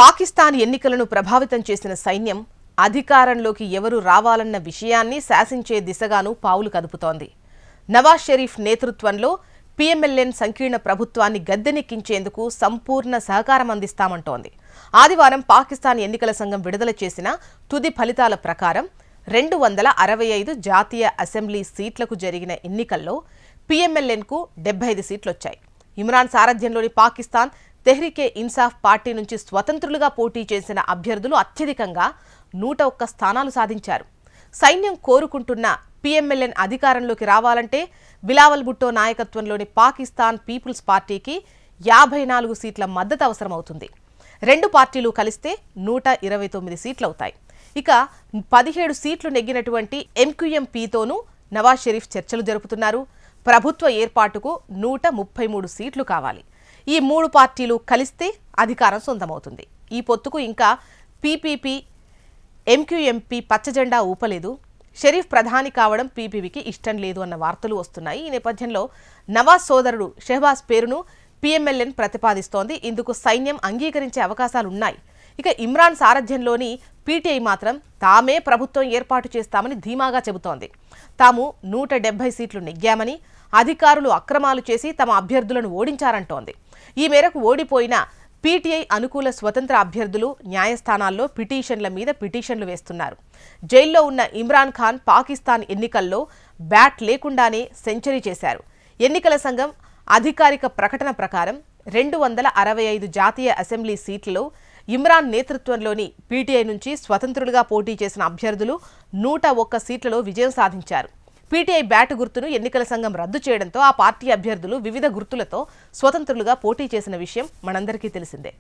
పాకిస్తాన్ ఎన్నికలను ప్రభావితం చేసిన సైన్యం అధికారంలోకి ఎవరు రావాలన్న విషయాన్ని శాసించే దిశగాను పావులు కదుపుతోంది. నవాజ్ షరీఫ్ నేతృత్వంలో పీఎంఎల్ఎన్ సంకీర్ణ ప్రభుత్వాన్ని గద్దెనెక్కించేందుకు సంపూర్ణ సహకారం అందిస్తామంటోంది. ఆదివారం పాకిస్తాన్ ఎన్నికల సంఘం విడుదల చేసిన తుది ఫలితాల ప్రకారం 265 జాతీయ అసెంబ్లీ సీట్లకు జరిగిన ఎన్నికల్లో పీఎంఎల్ఎన్కు 75 సీట్లొచ్చాయి. ఇమ్రాన్ సారథ్యంలోని పాకిస్తాన్ తెహ్రీకే ఇన్సాఫ్ పార్టీ నుంచి స్వతంత్రులుగా పోటీ చేసిన అభ్యర్థులు అత్యధికంగా 101 స్థానాలు సాధించారు. సైన్యం కోరుకుంటున్న పీఎంఎల్ఎన్ అధికారంలోకి రావాలంటే బిలావల్ భుట్టో నాయకత్వంలోని పాకిస్తాన్ పీపుల్స్ పార్టీకి 54 సీట్ల మద్దతు అవసరమవుతుంది. రెండు పార్టీలు కలిస్తే 129 సీట్లవుతాయి. ఇక 17 సీట్లు నెగ్గినటువంటి ఎంక్యూఎంపీతోనూ నవాజ్ షరీఫ్ చర్చలు జరుపుతున్నారు. ప్రభుత్వ ఏర్పాటుకు 133 సీట్లు కావాలి. ఈ మూడు పార్టీలు కలిస్తే అధికారం సొంతమవుతుంది. ఈ పొత్తుకు ఇంకా పీపీపీ, ఎంక్యూఎంపీ పచ్చజెండా ఊపలేదు. షరీఫ్ ప్రధాని కావడం పీపీపీకి ఇష్టం లేదు అన్న వార్తలు వస్తున్నాయి. ఈ నేపథ్యంలో నవాజ్ సోదరుడు షెహబాజ్ పేరును పీఎంఎల్ఎన్ ప్రతిపాదిస్తోంది. ఇందుకు సైన్యం అంగీకరించే అవకాశాలున్నాయి. ఇక ఇమ్రాన్ సారథ్యంలోని పీటీఐ మాత్రం తామే ప్రభుత్వం ఏర్పాటు చేస్తామని ధీమాగా చెబుతోంది. తాము 170 సీట్లు నెగ్గామని, అధికారులు అక్రమాలు చేసి తమ అభ్యర్థులను ఓడించారంటోంది. ఈ మేరకు ఓడిపోయిన పీటీఐ అనుకూల స్వతంత్ర అభ్యర్థులు న్యాయస్థానాల్లో పిటిషన్ల మీద పిటిషన్లు వేస్తున్నారు. జైల్లో ఉన్న ఇమ్రాన్ ఖాన్ పాకిస్తాన్ ఎన్నికల్లో బ్యాట్ లేకుండానే సెంచరీ చేశారు. ఎన్నికల సంఘం అధికారిక ప్రకటన ప్రకారం 265 జాతీయ అసెంబ్లీ సీట్లలో ఇమ్రాన్ నేతృత్వంలోని పీటీఐ నుంచి స్వతంత్రులుగా పోటీ చేసిన అభ్యర్థులు 101 సీట్లలో విజయం సాధించారు. పీటీఐ బ్యాట్ గుర్తును ఎన్నికల సంఘం రద్దు చేయడంతో ఆ పార్టీ అభ్యర్థులు వివిధ గుర్తులతో స్వతంత్రులుగా పోటీ చేసిన విషయం మనందరికీ తెలిసిందే.